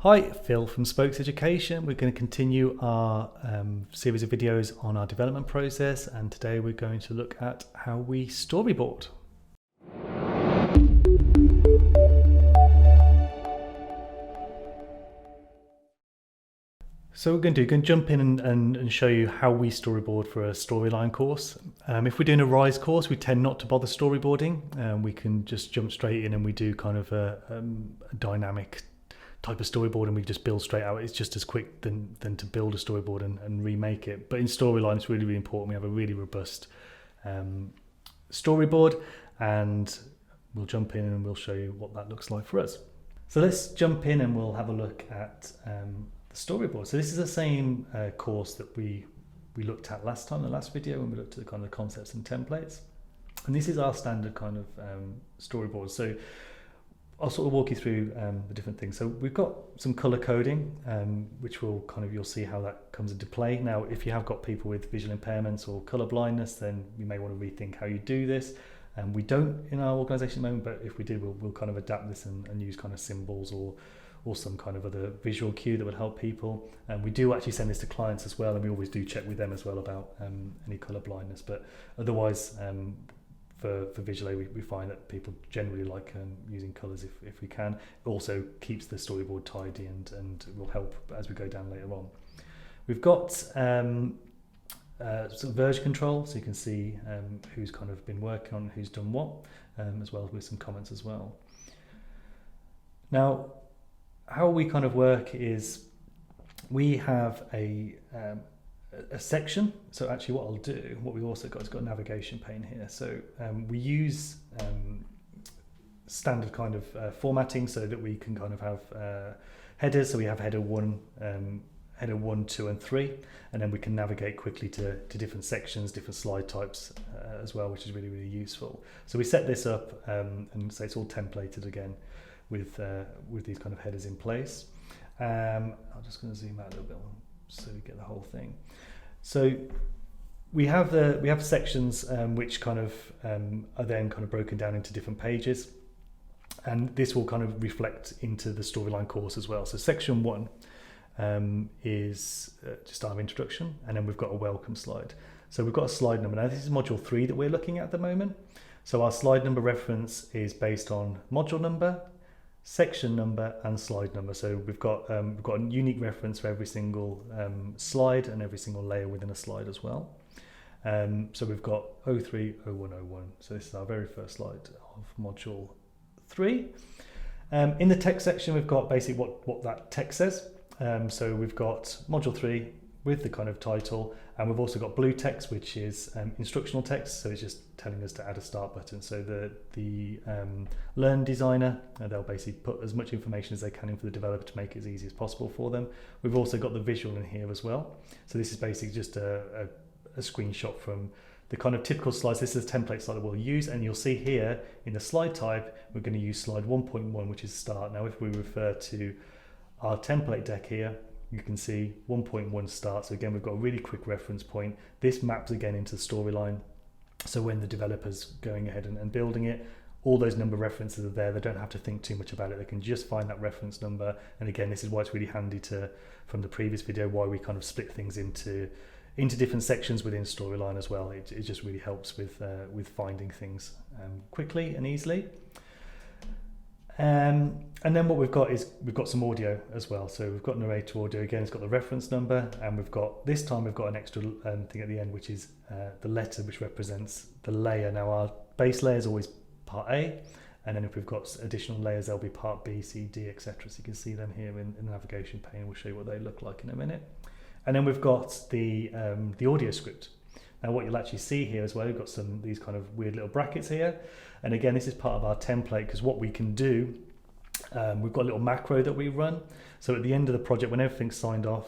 Hi, Phil from Spokes Education. We're going to continue our series of videos on our development process, and today we're going to look at how we storyboard. So we're going to jump in and show you how we storyboard for a storyline course. If we're doing a RISE course, we tend not to bother storyboarding. We can just jump straight in and we do kind of a dynamic type of storyboard, and we just build straight out. It's just as quick than to build a storyboard and remake it. But in storyline, it's really important we have a really robust storyboard, and we'll jump in and we'll show you what that looks like for us. So let's jump in and we'll have a look at the storyboard. So this is the same course that we looked at last time, the last video, when we looked at the kind of concepts and templates. And this is our standard kind of storyboard. So I'll sort of walk you through the different things. So we've got some color coding, which will you'll see how that comes into play. Now, if you have got people with visual impairments or color blindness, then you may want to rethink how you do this. We don't in our organization at the moment, but if we did, we'll kind of adapt this and use kind of symbols or some kind of other visual cue that would help people. And we do actually send this to clients as well, and we always do check with them as well about any color blindness. But otherwise, for visual aid, we find that people generally like using colours if we can. It also keeps the storyboard tidy and will help as we go down later on. We've got sort of version control, so you can see who's kind of been working on, who's done what, as well with some comments as well. Now, how we kind of work is we have a section. So actually what I'll do, what we've also got is got a navigation pane here. So we use standard kind of formatting so that we can kind of have headers. So we have header 1, 2 and 3, and then we can navigate quickly to different sections, different slide types as well, which is really, really useful. So we set this up and say it's all templated again with these kind of headers in place. I'm just going to zoom out a little bit so we get the whole thing. So we have sections which kind of are then kind of broken down into different pages, and this will kind of reflect into the storyline course as well. So section 1 is just our introduction, and then we've got a welcome slide. So we've got a slide number. Now this is module 3 that we're looking at the moment. So our slide number reference is based on module number, section number and slide number. So we've got a unique reference for every single slide and every single layer within a slide as well. So we've got 03, 01, 01. So this is our very first slide of module 3. In the text section, we've got basically what that text says. So we've got module 3 with the kind of title, and we've also got blue text, which is instructional text, so it's just telling us to add a start button. So the Learn designer, they'll basically put as much information as they can in for the developer to make it as easy as possible for them. We've also got the visual in here as well. So this is basically just a screenshot from the kind of typical slides. This is a template slide that we'll use, and you'll see here in the slide type, we're going to use slide 1.1, which is start. Now, if we refer to our template deck here, you can see 1.1 start. So again, we've got a really quick reference point. This maps again into the storyline. So when the developer's going ahead and building it, all those number references are there. They don't have to think too much about it. They can just find that reference number. And again, this is why it's really handy from the previous video, why we kind of split things into different sections within storyline as well. It just really helps with finding things quickly and easily. And then what we've got is we've got some audio as well. So we've got narrator audio. Again, it's got the reference number, and this time we've got an extra thing at the end, which is the letter, which represents the layer. Now our base layer is always part A, and then if we've got additional layers, they'll be part B, C, D, etc. So you can see them here in the navigation pane. We'll show you what they look like in a minute. And then we've got the audio script. Now what you'll actually see here as well, we've got these kind of weird little brackets here. And again, this is part of our template, because what we can do, we've got a little macro that we run. So at the end of the project, when everything's signed off,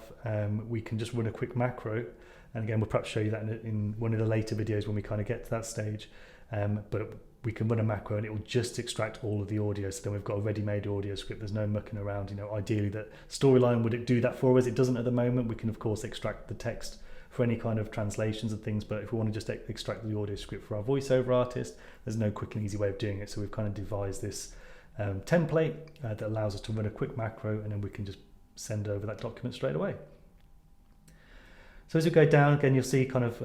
we can just run a quick macro. And again, we'll perhaps show you that in one of the later videos when we kind of get to that stage. But we can run a macro and it will just extract all of the audio. So then we've got a ready-made audio script. There's no mucking around. Ideally that Storyline would it do that for us. It doesn't at the moment. We can of course extract the text for any kind of translations and things, but if we want to just extract the audio script for our voiceover artist, there's no quick and easy way of doing it. So we've kind of devised this template that allows us to run a quick macro, and then we can just send over that document straight away. So as we go down, again, you'll see kind of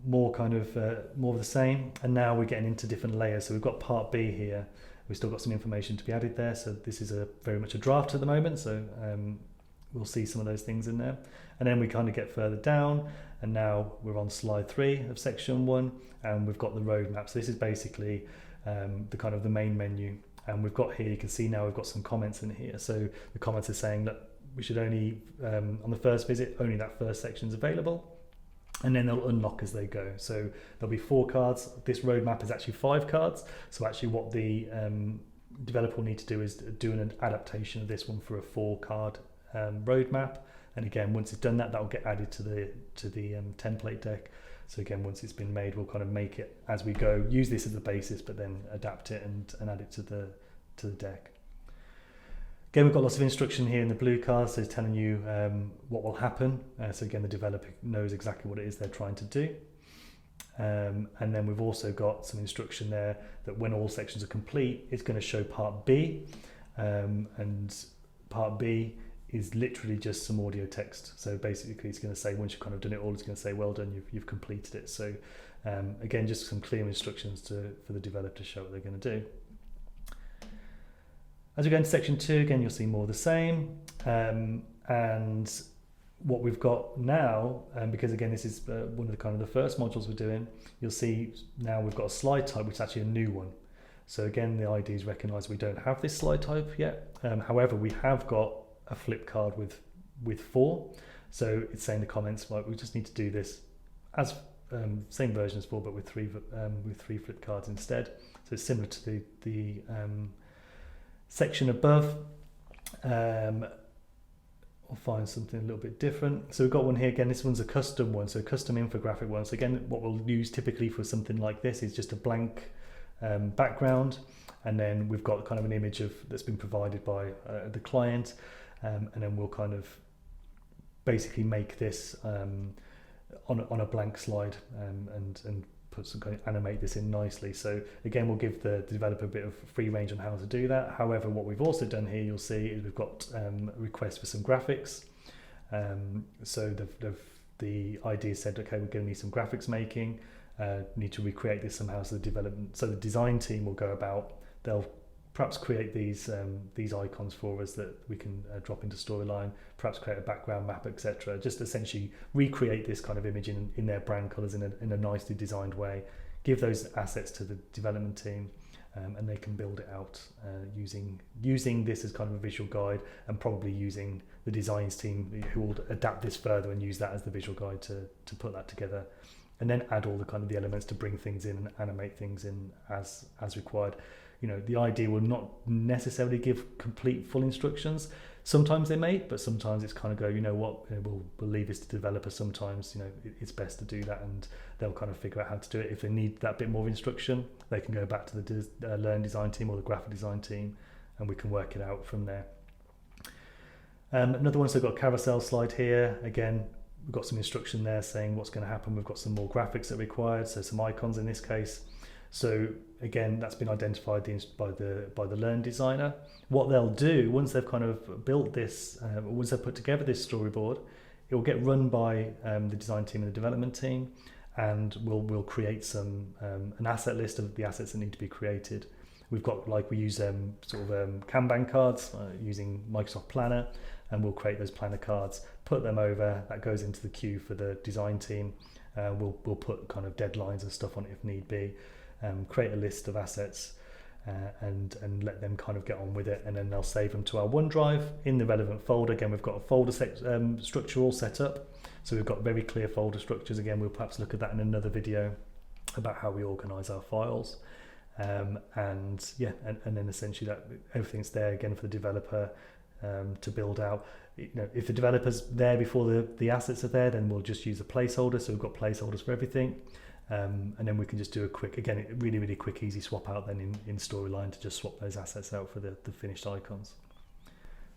more of the same, and now we're getting into different layers. So we've got part B here. We've still got some information to be added there. So this is very much a draft at the moment. So we'll see some of those things in there. And then we kind of get further down, and now we're on slide 3 of section 1, and we've got the roadmap. So this is basically the main menu. And we've got here, you can see now we've got some comments in here. So the comments are saying that we should only, on the first visit, only that first section is available. And then they'll unlock as they go. So there'll be 4 cards. This roadmap is actually 5 cards. So actually what the developer will need to do is do an adaptation of this one for a 4-card roadmap. And again, once it's done that, will get added to the template deck. So again, once it's been made, we'll kind of make it as we go, use this as the basis, but then adapt it and add it to the deck. Again, we've got lots of instruction here in the blue cards, so it's telling you what will happen. So again, the developer knows exactly what it is they're trying to do. And then we've also got some instruction there that when all sections are complete, it's going to show part B. And part B is literally just some audio text. So basically it's going to say, once you've kind of done it all, it's going to say, well done, you've completed it. So again, just some clear instructions for the developer to show what they're going to do. As we go into section 2, again, you'll see more of the same. And what we've got now, because again, this is one of the first modules we're doing, you'll see now we've got a slide type, which is actually a new one. So again, the IDs recognise we don't have this slide type yet. However, we have got a flip card with 4. So it's saying in the comments, like, we just need to do this as same version as 4, but with 3 flip cards instead. So it's similar to the section above. I'll find something a little bit different. So we've got one here again. This one's a custom one, so a custom infographic one. So again, what we'll use typically for something like this is just a blank background, and then we've got kind of an image that's been provided by the client, and then we'll kind of basically make this on a blank slide and put some kind of animate this in nicely. So again, we'll give the developer a bit of free range on how to do that. However, what we've also done here, you'll see, is we've got a request for some graphics. So the idea said, okay, we're going to need some graphics making. Need to recreate this somehow. So the design team will go about. They'll perhaps create these icons for us that we can drop into Storyline, perhaps create a background map, etc. Just essentially recreate this kind of image in their brand colors in a nicely designed way, give those assets to the development team, and they can build it out using this as kind of a visual guide, and probably using the designs team who will adapt this further and use that as the visual guide to put that together, and then add all the elements to bring things in and animate things in as required. You know, the idea will not necessarily give complete full instructions. Sometimes they may, but sometimes it's kind of go, you know what, we'll leave this to developers. Sometimes, it's best to do that, and they'll kind of figure out how to do it. If they need that bit more instruction, they can go back to the learn design team or the graphic design team, and we can work it out from there. Another one, so we've got a carousel slide here. Again, we've got some instruction there saying what's going to happen. We've got some more graphics that are required, so some icons in this case. So again, that's been identified by the Learn designer. What they'll do once they've kind of built this, once they've put together this storyboard, it will get run by the design team and the development team, and we'll create an asset list of the assets that need to be created. We've got, we use Kanban cards using Microsoft Planner, and we'll create those planner cards, put them over. That goes into the queue for the design team. We'll put kind of deadlines and stuff on it if need be. Create a list of assets and let them kind of get on with it, and then they'll save them to our OneDrive in the relevant folder. Again, we've got a folder structure all set up, so we've got very clear folder structures. Again, we'll perhaps look at that in another video about how we organize our files, and then essentially that everything's there again for the developer to build out. If the developer's there before the assets are there, then we'll just use a placeholder. So we've got placeholders for everything. And then we can just do a quick, again, really, really quick, easy swap out then in Storyline to just swap those assets out for the finished icons.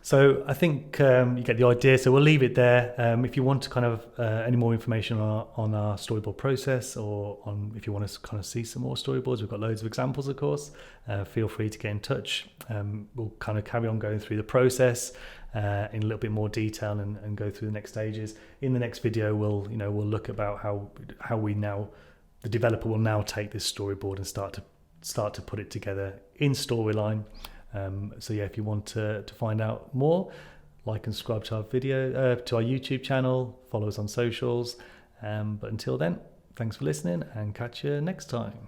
So I think you get the idea. So we'll leave it there. If you want to kind of any more information on our storyboard process, or on if you want to kind of see some more storyboards, we've got loads of examples, of course. Feel free to get in touch. We'll kind of carry on going through the process in a little bit more detail and go through the next stages. In the next video, we'll look about how we now, the developer will now take this storyboard and start to put it together in Storyline. So yeah, if you want to find out more, like and subscribe to our to our YouTube channel, follow us on socials. But until then, thanks for listening, and catch you next time.